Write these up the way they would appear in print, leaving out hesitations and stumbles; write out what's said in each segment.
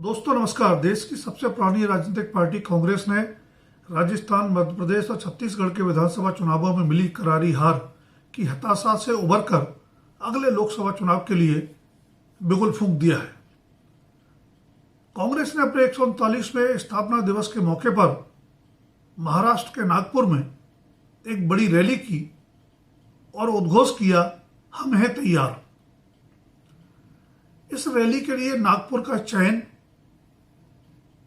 दोस्तों नमस्कार। देश की सबसे पुरानी राजनीतिक पार्टी कांग्रेस ने राजस्थान, मध्य प्रदेश और छत्तीसगढ़ के विधानसभा चुनावों में मिली करारी हार की हताशा से उबरकर अगले लोकसभा चुनाव के लिए बिगुल फूंक दिया है। कांग्रेस ने अपने 139वें स्थापना दिवस के मौके पर महाराष्ट्र के नागपुर में एक बड़ी रैली की और उद्घोष किया, हम हैं तैयार। इस रैली के लिए नागपुर का चयन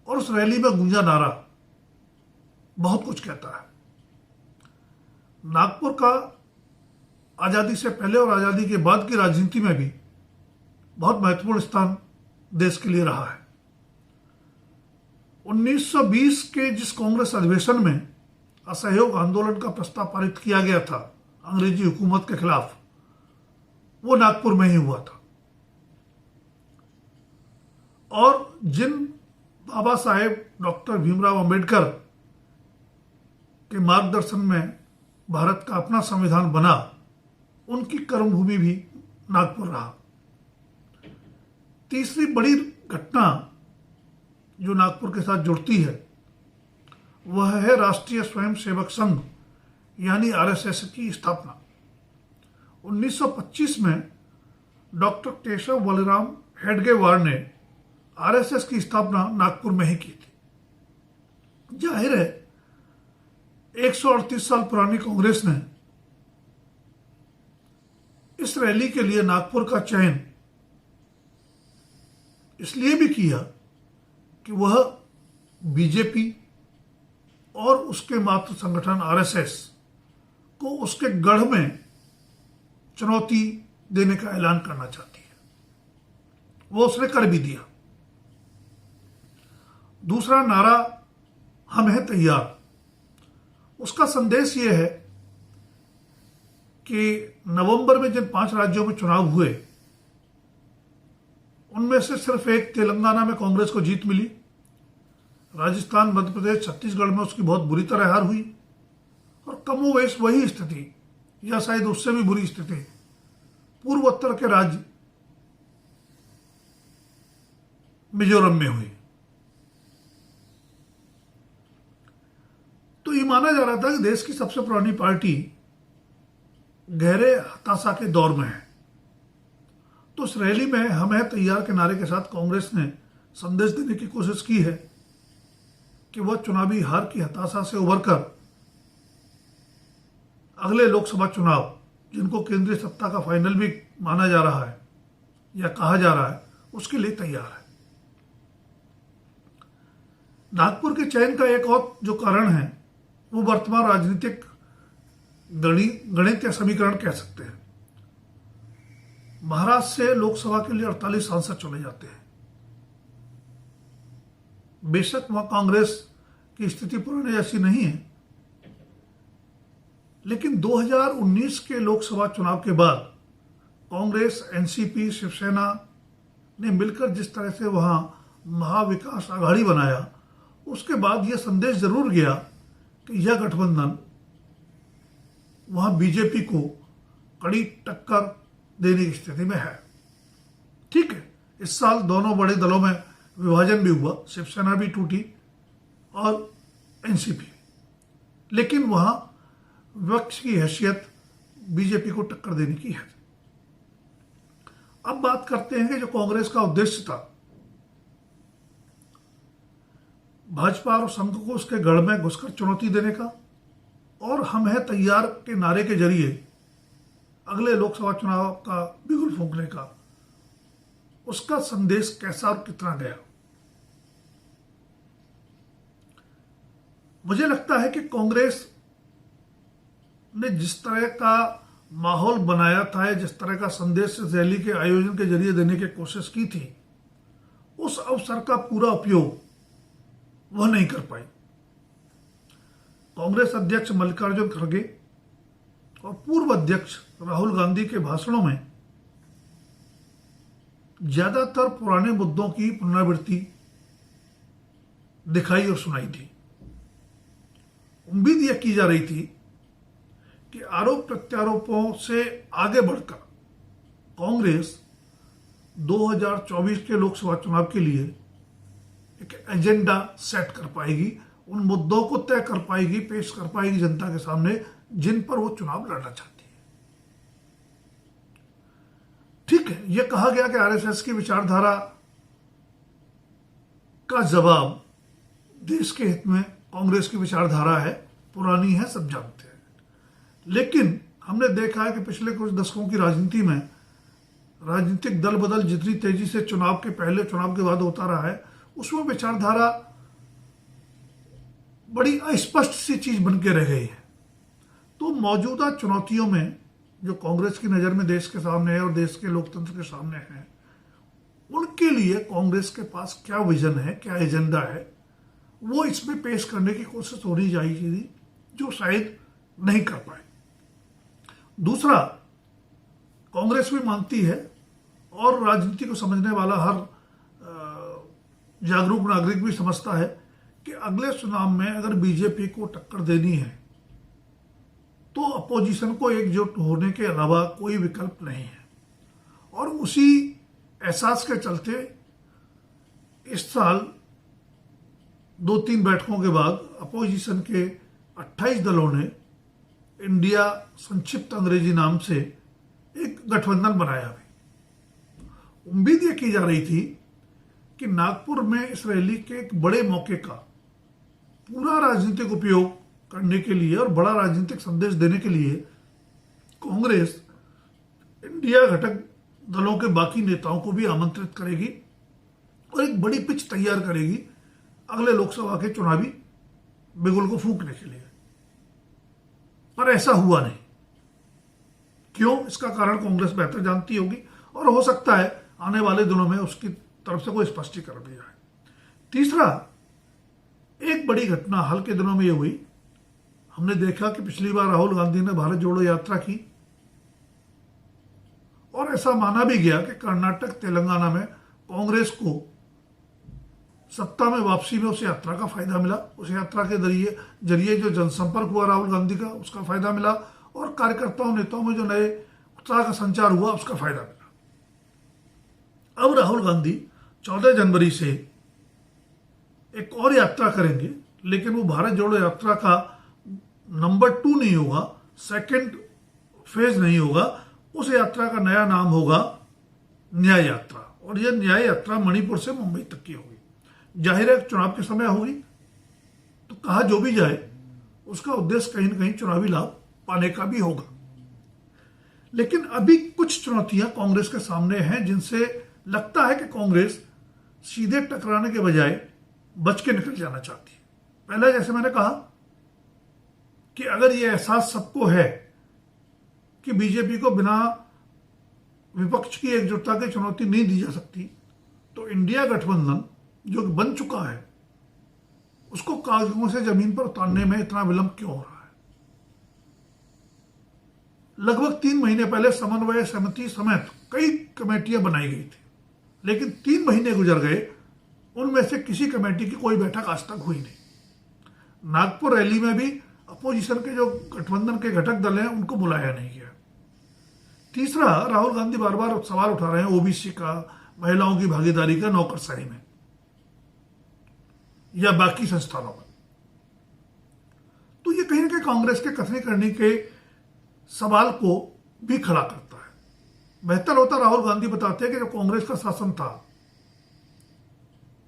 और उस रैली में गूंजा नारा बहुत कुछ कहता है। नागपुर का आजादी से पहले और आजादी के बाद की राजनीति में भी बहुत महत्वपूर्ण स्थान देश के लिए रहा है। 1920 के जिस कांग्रेस अधिवेशन में असहयोग आंदोलन का प्रस्ताव पारित किया गया था अंग्रेजी हुकूमत के खिलाफ, वो नागपुर में ही हुआ था। और जिन बाबा साहेब डॉक्टर भीमराव अंबेडकर के मार्गदर्शन में भारत का अपना संविधान बना, उनकी कर्मभूमि भी नागपुर रहा। तीसरी बड़ी घटना जो नागपुर के साथ जुड़ती है वह है राष्ट्रीय स्वयंसेवक संघ यानी आरएसएस की स्थापना। 1925 में डॉक्टर केशव बलराम हेडगेवार ने आरएसएस की स्थापना नागपुर में ही की थी। जाहिर है 138 साल पुरानी कांग्रेस ने इस रैली के लिए नागपुर का चयन इसलिए भी किया कि वह बीजेपी और उसके मातृ संगठन आरएसएस को उसके गढ़ में चुनौती देने का ऐलान करना चाहती है। वो उसने कर भी दिया। दूसरा नारा, हम हैं तैयार। उसका संदेश यह है कि नवंबर में जिन 5 राज्यों में चुनाव हुए उनमें से सिर्फ एक तेलंगाना में कांग्रेस को जीत मिली। राजस्थान, मध्य प्रदेश, छत्तीसगढ़ में उसकी बहुत बुरी तरह हार हुई। और कमोवेश वही स्थिति या शायद उससे भी बुरी स्थिति पूर्वोत्तर के राज्य मिजोरम में हुई। तो ये माना जा रहा था कि देश की सबसे पुरानी पार्टी गहरे हताशा के दौर में है। तो उस रैली में हम हैं तैयार के नारे के साथ कांग्रेस ने संदेश देने की कोशिश की है कि वह चुनावी हार की हताशा से उबरकर अगले लोकसभा चुनाव, जिनको केंद्रीय सत्ता का फाइनल भी माना जा रहा है या कहा जा रहा है, उसके लिए तैयार है। नागपुर के चयन का एक और जो कारण है वो वर्तमान राजनीतिक गणित या समीकरण कह सकते हैं। महाराष्ट्र से लोकसभा के लिए 48 सांसद चुने जाते हैं। बेशक वहां कांग्रेस की स्थिति पुराने जैसी नहीं है, लेकिन 2019 के लोकसभा चुनाव के बाद कांग्रेस, एनसीपी, शिवसेना ने मिलकर जिस तरह से वहां महाविकास आघाड़ी बनाया, उसके बाद यह संदेश जरूर गया कि यह गठबंधन वहां बीजेपी को कड़ी टक्कर देने की स्थिति में है। ठीक है, इस साल दोनों बड़े दलों में विभाजन भी हुआ, शिवसेना भी टूटी और एनसीपी, लेकिन वहां विपक्ष की हैसियत बीजेपी को टक्कर देने की है। अब बात करते हैं कि जो कांग्रेस का उद्देश्य था भाजपा और संघ को उसके गढ़ में घुसकर चुनौती देने का और हम हैं तैयार के नारे के जरिए अगले लोकसभा चुनाव का बिगुल फूंकने का, उसका संदेश कैसा और कितना गया। मुझे लगता है कि कांग्रेस ने जिस तरह का माहौल बनाया था, जिस तरह का संदेश इस रैली के आयोजन के जरिए देने की कोशिश की थी, उस अवसर का पूरा उपयोग वह नहीं कर पाई। कांग्रेस अध्यक्ष मल्लिकार्जुन खड़गे और पूर्व अध्यक्ष राहुल गांधी के भाषणों में ज्यादातर पुराने मुद्दों की पुनरावृत्ति दिखाई और सुनाई थी। उम्मीद यह की जा रही थी कि आरोप प्रत्यारोपों से आगे बढ़कर कांग्रेस 2024 के लोकसभा चुनाव के लिए एक एजेंडा सेट कर पाएगी, उन मुद्दों को तय कर पाएगी, पेश कर पाएगी जनता के सामने जिन पर वो चुनाव लड़ना चाहती है। ठीक है, यह कहा गया कि आरएसएस की विचारधारा का जवाब देश के हित में कांग्रेस की विचारधारा है, पुरानी है, सब जानते हैं। लेकिन हमने देखा है कि पिछले कुछ दशकों की राजनीति में राजनीतिक दल बदल जितनी तेजी से चुनाव के पहले चुनाव के बाद होता रहा है, उसमें विचारधारा बड़ी अस्पष्ट सी चीज बन के रह गई है। तो मौजूदा चुनौतियों में जो कांग्रेस की नजर में देश के सामने है और देश के लोकतंत्र के सामने है, उनके लिए कांग्रेस के पास क्या विजन है, क्या एजेंडा है, वो इसमें पेश करने की कोशिश होनी चाहिए, जो शायद नहीं कर पाए। दूसरा, कांग्रेस भी मानती है और राजनीति को समझने वाला हर जागरूक नागरिक भी समझता है कि अगले चुनाव में अगर बीजेपी को टक्कर देनी है तो अपोजिशन को एकजुट होने के अलावा कोई विकल्प नहीं है। और उसी एहसास के चलते इस साल 2-3 बैठकों के बाद अपोजिशन के 28 दलों ने इंडिया संक्षिप्त अंग्रेजी नाम से एक गठबंधन बनाया भी। उम्मीद यह की जा रही थी कि नागपुर में इस रैली के एक बड़े मौके का पूरा राजनीतिक उपयोग करने के लिए और बड़ा राजनीतिक संदेश देने के लिए कांग्रेस इंडिया घटक दलों के बाकी नेताओं को भी आमंत्रित करेगी और एक बड़ी पिच तैयार करेगी अगले लोकसभा के चुनावी बिगुल को फूंकने के लिए। पर ऐसा हुआ नहीं। क्यों? इसका कारण कांग्रेस बेहतर जानती होगी और हो सकता है आने वाले दिनों में उसकी तरफ से कोई स्पष्टीकरण भी आए। तीसरा, एक बड़ी घटना हाल के दिनों में यह हुई, हमने देखा कि पिछली बार राहुल गांधी ने भारत जोड़ो यात्रा की और ऐसा माना भी गया कि कर्नाटक तेलंगाना में कांग्रेस को सत्ता में वापसी में उस यात्रा का फायदा मिला। उस यात्रा के जरिए जो जनसंपर्क हुआ राहुल गांधी का, उसका फायदा मिला और कार्यकर्ताओं नेताओं में जो नए उत्साह का संचार हुआ, उसका फायदा मिला। अब राहुल गांधी 14 जनवरी से एक और यात्रा करेंगे, लेकिन वो भारत जोड़ो यात्रा का नंबर 2 नहीं होगा, सेकंड फेज नहीं होगा। उस यात्रा का नया नाम होगा न्याय यात्रा और यह न्याय यात्रा मणिपुर से मुंबई तक की होगी। जाहिर है चुनाव के समय होगी, तो कहा जो भी जाए उसका उद्देश्य कहीं ना कहीं चुनावी लाभ पाने का भी होगा। लेकिन अभी कुछ चुनौतियां कांग्रेस के सामने हैं जिनसे लगता है कि कांग्रेस सीधे टकराने के बजाय बच के निकल जाना चाहती है। पहला, जैसे मैंने कहा कि अगर यह एहसास सबको है कि बीजेपी को बिना विपक्ष की एकजुटता की चुनौती नहीं दी जा सकती, तो इंडिया गठबंधन जो बन चुका है उसको कागजों से जमीन पर उतारने में इतना विलंब क्यों हो रहा है? लगभग 3 महीने पहले समन्वय समिति समेत कई कमेटियां बनाई गई थी, लेकिन 3 महीने गुजर गए, उनमें से किसी कमेटी की कोई बैठक आज तक हुई नहीं। नागपुर रैली में भी अपोजिशन के जो गठबंधन के घटक दल हैं उनको बुलाया नहीं गया। तीसरा, राहुल गांधी बार बार सवाल उठा रहे हैं ओबीसी का, महिलाओं की भागीदारी का नौकरशाही में या बाकी संस्थानों में। तो ये कहीं ना कहीं कांग्रेस के कथनी करने के सवाल को भी खड़ा करता है। बेहतर होता राहुल गांधी बताते हैं कि जब कांग्रेस का शासन था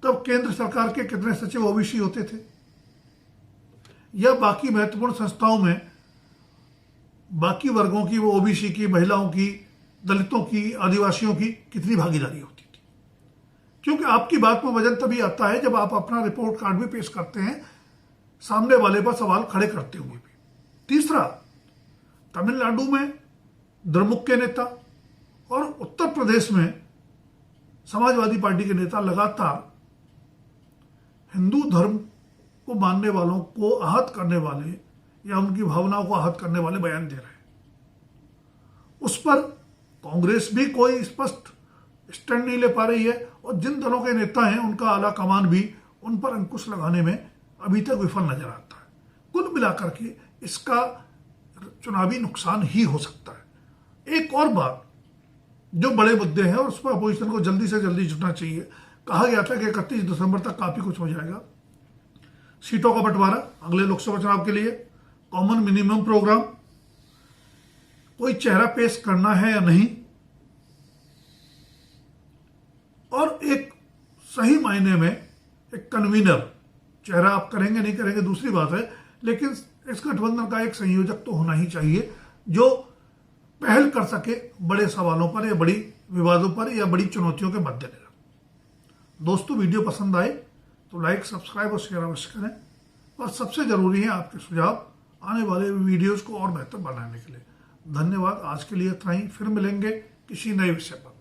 तब केंद्र सरकार के कितने सचिव ओबीसी होते थे, या बाकी महत्वपूर्ण संस्थाओं में बाकी वर्गों की, वो ओबीसी की, महिलाओं की, दलितों की, आदिवासियों की कितनी भागीदारी होती थी। क्योंकि आपकी बात में वजन तभी आता है जब आप अपना रिपोर्ट कार्ड भी पेश करते हैं, सामने वाले पर सवाल खड़े करते हुए भी। तीसरा, तमिलनाडु में द्रमुक के नेता और उत्तर प्रदेश में समाजवादी पार्टी के नेता लगातार हिंदू धर्म को मानने वालों को आहत करने वाले या उनकी भावनाओं को आहत करने वाले बयान दे रहे हैं। उस पर कांग्रेस भी कोई स्पष्ट स्टैंड नहीं ले पा रही है और जिन दलों के नेता हैं उनका आला कमान भी उन पर अंकुश लगाने में अभी तक विफल नजर आता है। कुल मिलाकर के इसका चुनावी नुकसान ही हो सकता है। एक और बात जो बड़े मुद्दे हैं और उस पर अपोजिशन को जल्दी से जल्दी जुटना चाहिए, कहा गया था कि 31 दिसंबर तक काफी कुछ हो जाएगा। सीटों का बंटवारा अगले लोकसभा चुनाव के लिए, कॉमन मिनिमम प्रोग्राम, कोई चेहरा पेश करना है या नहीं, और एक सही मायने में एक कन्वीनर, चेहरा आप करेंगे नहीं करेंगे दूसरी बात है, लेकिन इस गठबंधन का एक संयोजक तो होना ही चाहिए जो पहल कर सके बड़े सवालों पर या बड़ी विवादों पर या बड़ी चुनौतियों के मद्देनजर। दोस्तों, वीडियो पसंद आए तो लाइक, सब्सक्राइब और शेयर अवश्य करें, और सबसे जरूरी है आपके सुझाव आने वाले वीडियोस को और बेहतर बनाने के लिए। धन्यवाद। आज के लिए इतना ही, फिर मिलेंगे किसी नए विषय पर।